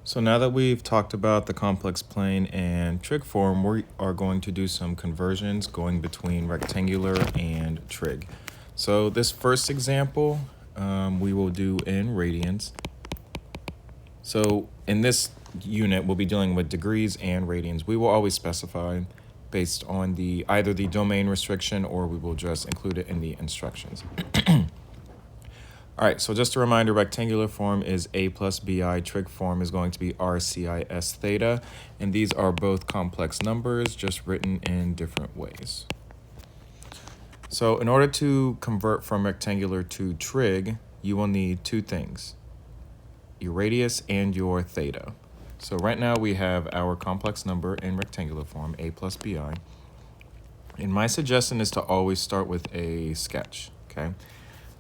So now that we've talked about the complex plane and trig form, we are going to do some conversions going between rectangular and trig. So this first example, we will do in radians. So in this unit, we'll be dealing with degrees and radians. We will always specify based on either the domain restriction or we will just include it in the instructions. All right, so just a reminder, rectangular form is a plus bi, trig form is going to be rcis theta, and these are both complex numbers, just written in different ways. So in order to convert from rectangular to trig, you will need two things, your radius and your theta. So right now we have our complex number in rectangular form, a plus bi, and my suggestion is to always start with a sketch, okay?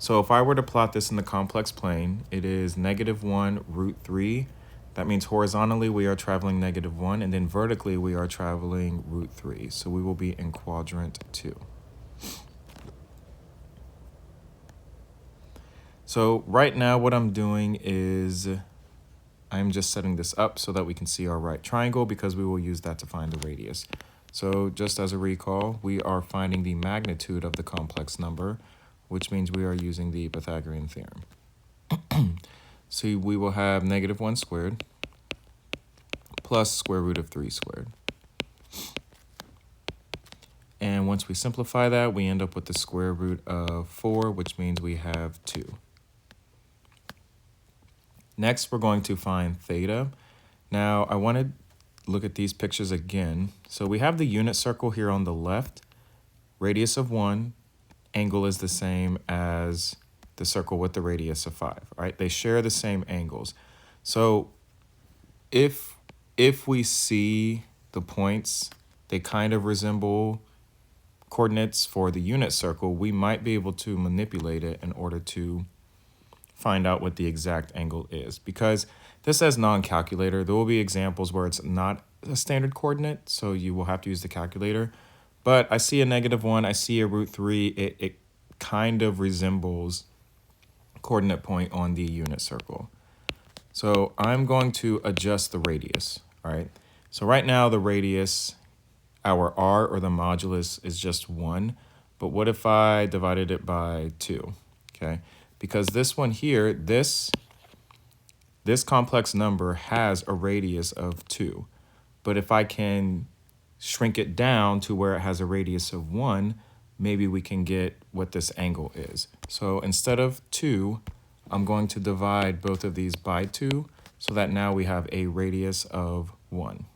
So if I were to plot this in the complex plane, it is -1 root 3. That means horizontally we are traveling -1, and then vertically we are traveling root 3. So we will be in quadrant 2. So right now what I'm doing is I'm just setting this up so that we can see our right triangle because we will use that to find the radius. So just as a recall, we are finding the magnitude of the complex number, which means we are using the Pythagorean theorem. So we will have -1 squared plus square root of 3 squared. And once we simplify that, we end up with the square root of 4, which means we have 2. Next, we're going to find theta. Now, I want to look at these pictures again. So we have the unit circle here on the left, radius of 1, angle is the same as the circle with the radius of 5, right? They share the same angles. So if we see the points, they kind of resemble coordinates for the unit circle, we might be able to manipulate it in order to find out what the exact angle is. Because this says non-calculator, there will be examples where it's not a standard coordinate, so you will have to use the calculator. But I see a -1, I see a root 3, it kind of resembles coordinate point on the unit circle. So I'm going to adjust the radius, all right? So right now the radius, our r or the modulus is just 1, but what if I divided it by 2, okay? Because this one here, this complex number has a radius of 2, but if I can shrink it down to where it has a radius of 1, maybe we can get what this angle is. So instead of 2, I'm going to divide both of these by 2 so that now we have a radius of 1.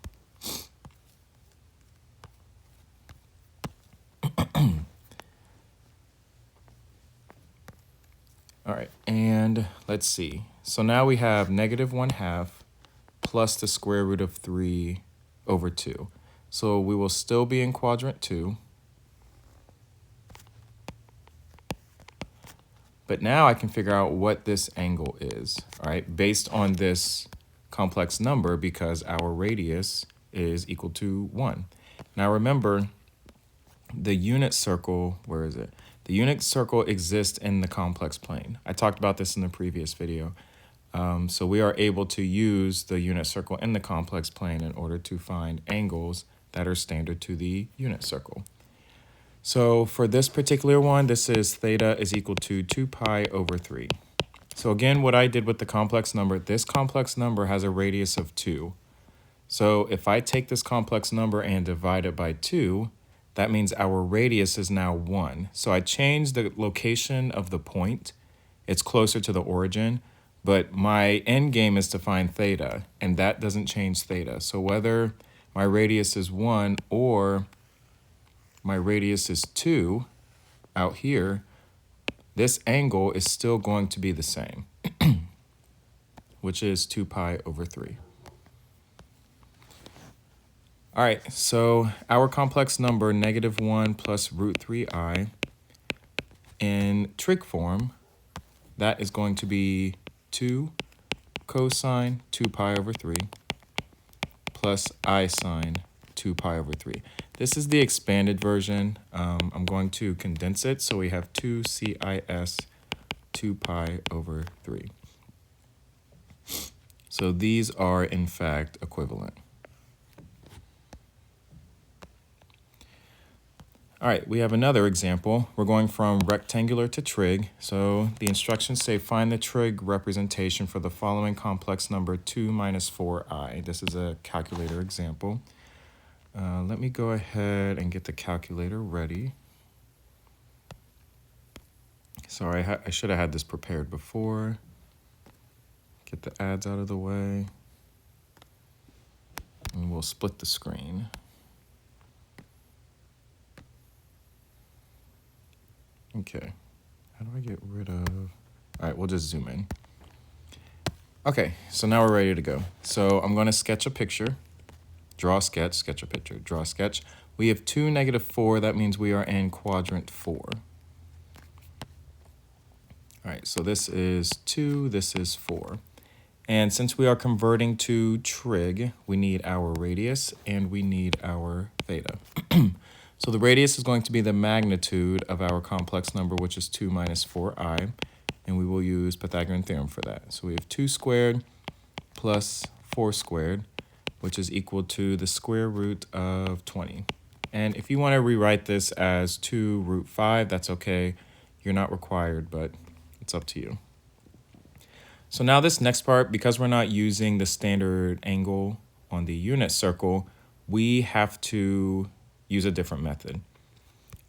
All right, and let's see. So now we have -1/2 plus the square root of 3 over 2. So we will still be in quadrant 2. But now I can figure out what this angle is, all right, based on this complex number because our radius is equal to 1. Now remember, the unit circle, where is it? The unit circle exists in the complex plane. I talked about this in the previous video. So we are able to use the unit circle in the complex plane in order to find angles that are standard to the unit circle. So for this particular one, this is theta is equal to 2 pi over 3. So again, what I did with the complex number, this complex number has a radius of 2. So if I take this complex number and divide it by 2, that means our radius is now 1. So I changed the location of the point. It's closer to the origin, but my end game is to find theta, and that doesn't change theta. So whether my radius is 1 or my radius is 2 out here, this angle is still going to be the same, which is 2 pi over 3. All right, so our complex number, -1 plus root 3i, in trig form, that is going to be 2 cosine 2 pi over 3 plus I sine 2 pi over 3. This is the expanded version. I'm going to condense it, so we have 2 cis 2 pi over 3. So these are, in fact, equivalent. All right, we have another example. We're going from rectangular to trig. So the instructions say find the trig representation for the following complex number 2 minus 4i. This is a calculator example. Let me go ahead and get the calculator ready. Sorry, I should have had this prepared before. Get the ads out of the way. And we'll split the screen. Okay, how do I get rid of? All right, we'll just zoom in. Okay, so now we're ready to go. So I'm going to sketch a picture, draw a sketch, sketch a picture, draw a sketch. We have 2, -4. That means we are in quadrant 4. All right, so this is 2, this is 4. And since we are converting to trig, we need our radius and we need our theta. So the radius is going to be the magnitude of our complex number, which is 2 minus 4i, and we will use Pythagorean theorem for that. So we have 2 squared plus 4 squared, which is equal to the square root of 20. And if you want to rewrite this as 2 root 5, that's okay. You're not required, but it's up to you. So now this next part, because we're not using the standard angle on the unit circle, we have to use a different method.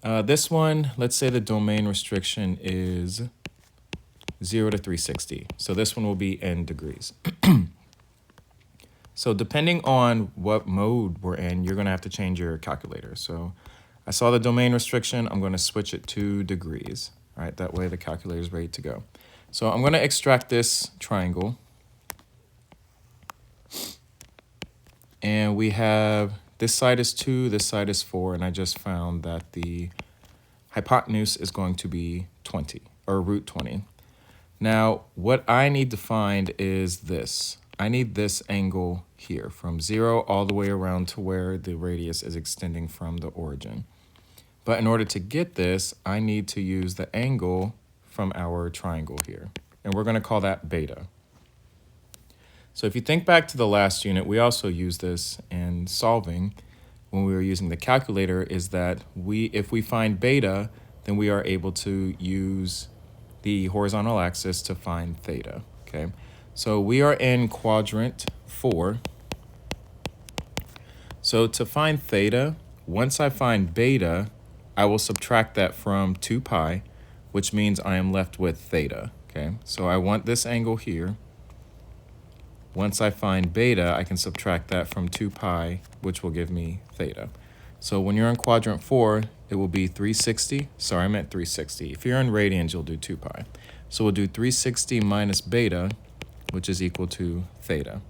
This one, let's say the domain restriction is 0 to 360. So this one will be in degrees. So depending on what mode we're in, you're going to have to change your calculator. So I saw the domain restriction. I'm going to switch it to degrees. All right, that way the calculator is ready to go. So I'm going to extract this triangle. And we have this side is 2, this side is 4, and I just found that the hypotenuse is going to be 20, or root 20. Now, what I need to find is this. I need this angle here, from 0 all the way around to where the radius is extending from the origin. But in order to get this, I need to use the angle from our triangle here, and we're going to call that beta. So if you think back to the last unit, we also used this in solving when we were using the calculator, is that if we find beta, then we are able to use the horizontal axis to find theta, okay? So we are in quadrant 4. So to find theta, once I find beta, I will subtract that from 2 pi, which means I am left with theta, okay? So I want this angle here. Once I find beta, I can subtract that from 2 pi, which will give me theta. So when you're in quadrant 4, it will be 360. Sorry, I meant 360. If you're in radians, you'll do 2 pi. So we'll do 360 minus beta, which is equal to theta.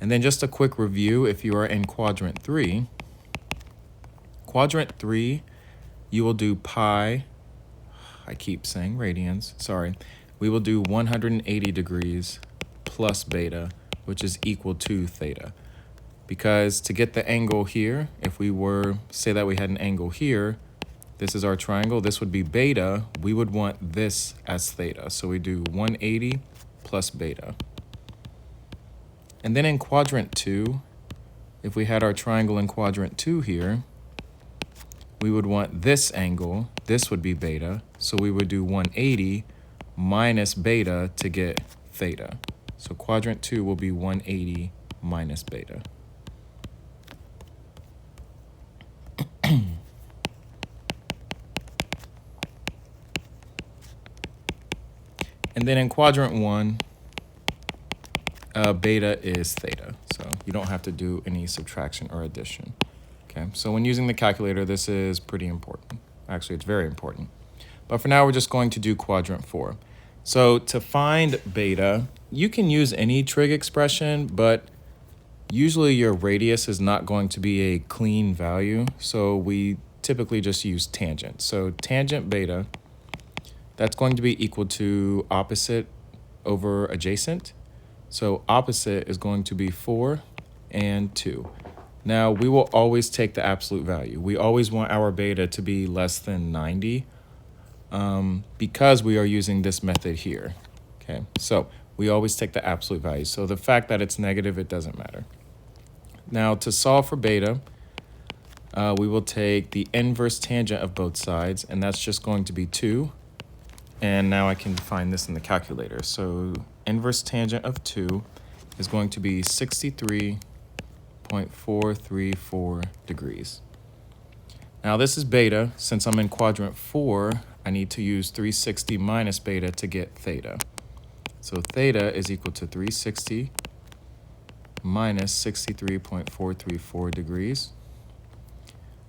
And then just a quick review, if you are in quadrant 3, you will do pi, I keep saying radians, sorry. We will do 180 degrees plus beta, which is equal to theta. Because to get the angle here, if we were, say that we had an angle here, this is our triangle, this would be beta, we would want this as theta. So we do 180 plus beta. And then in quadrant 2, if we had our triangle in quadrant 2 here, we would want this angle, this would be beta, so we would do 180 minus beta to get theta. So quadrant 2 will be 180 minus beta. And then in quadrant 1, beta is theta. So you don't have to do any subtraction or addition. Okay, so when using the calculator, this is pretty important. Actually, it's very important. But for now, we're just going to do quadrant 4. So to find beta, you can use any trig expression, but usually your radius is not going to be a clean value. So we typically just use tangent. So tangent beta, that's going to be equal to opposite over adjacent. So opposite is going to be 4 and 2. Now, we will always take the absolute value. We always want our beta to be less than 90 because we are using this method here. Okay, so we always take the absolute value. So the fact that it's negative, it doesn't matter. Now to solve for beta, we will take the inverse tangent of both sides, and that's just going to be 2. And now I can find this in the calculator. So inverse tangent of 2 is going to be 63.434 degrees. Now this is beta. Since I'm in quadrant 4, I need to use 360 minus beta to get theta. So theta is equal to 360 minus 63.434 degrees.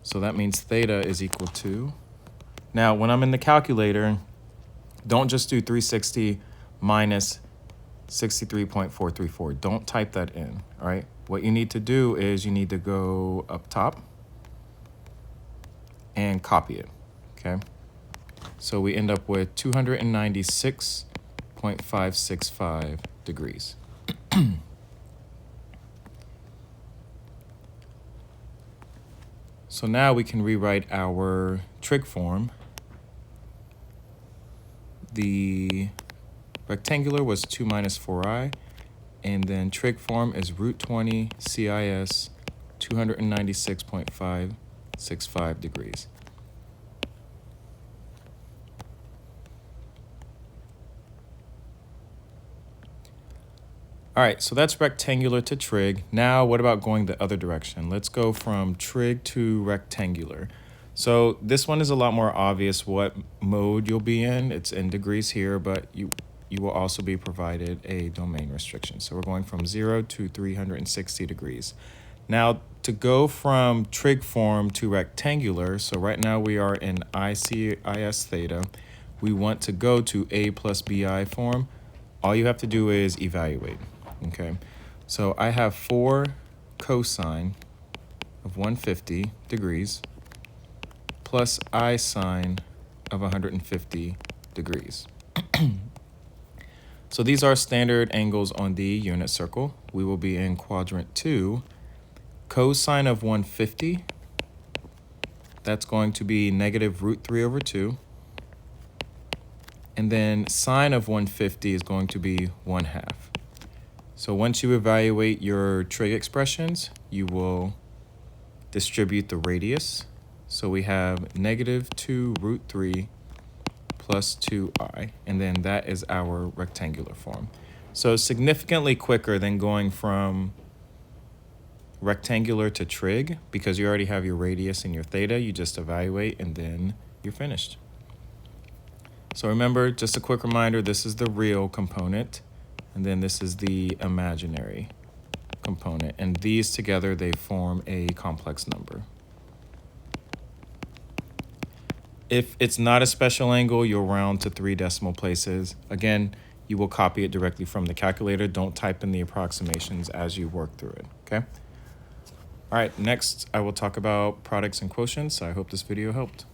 So that means theta is equal to, now when I'm in the calculator, don't just do 360 minus 63.434. Don't type that in, all right? What you need to do is you need to go up top and copy it, okay? So we end up with 296.565 degrees. So now we can rewrite our trig form. The rectangular was 2 minus 4i, and then trig form is root 20 CIS 296.565 degrees. All right, so that's rectangular to trig. Now, what about going the other direction? Let's go from trig to rectangular. So this one is a lot more obvious what mode you'll be in. It's in degrees here, but you will also be provided a domain restriction. So we're going from 0 to 360 degrees. Now, to go from trig form to rectangular, so right now we are in ICIS theta. We want to go to A plus BI form. All you have to do is evaluate. Okay, so I have 4 cosine of 150 degrees plus I sine of 150 degrees. So these are standard angles on the unit circle. We will be in quadrant 2. Cosine of 150, that's going to be negative root 3 over 2. And then sine of 150 is going to be 1/2. So once you evaluate your trig expressions, you will distribute the radius. So we have negative 2 root 3 plus 2i, and then that is our rectangular form. So significantly quicker than going from rectangular to trig, because you already have your radius and your theta. You just evaluate and then you're finished. So remember, just a quick reminder, this is the real component, and then this is the imaginary component. And these together, they form a complex number. If it's not a special angle, you'll round to 3 decimal places. Again, you will copy it directly from the calculator. Don't type in the approximations as you work through it, okay? All right, next I will talk about products and quotients. I hope this video helped.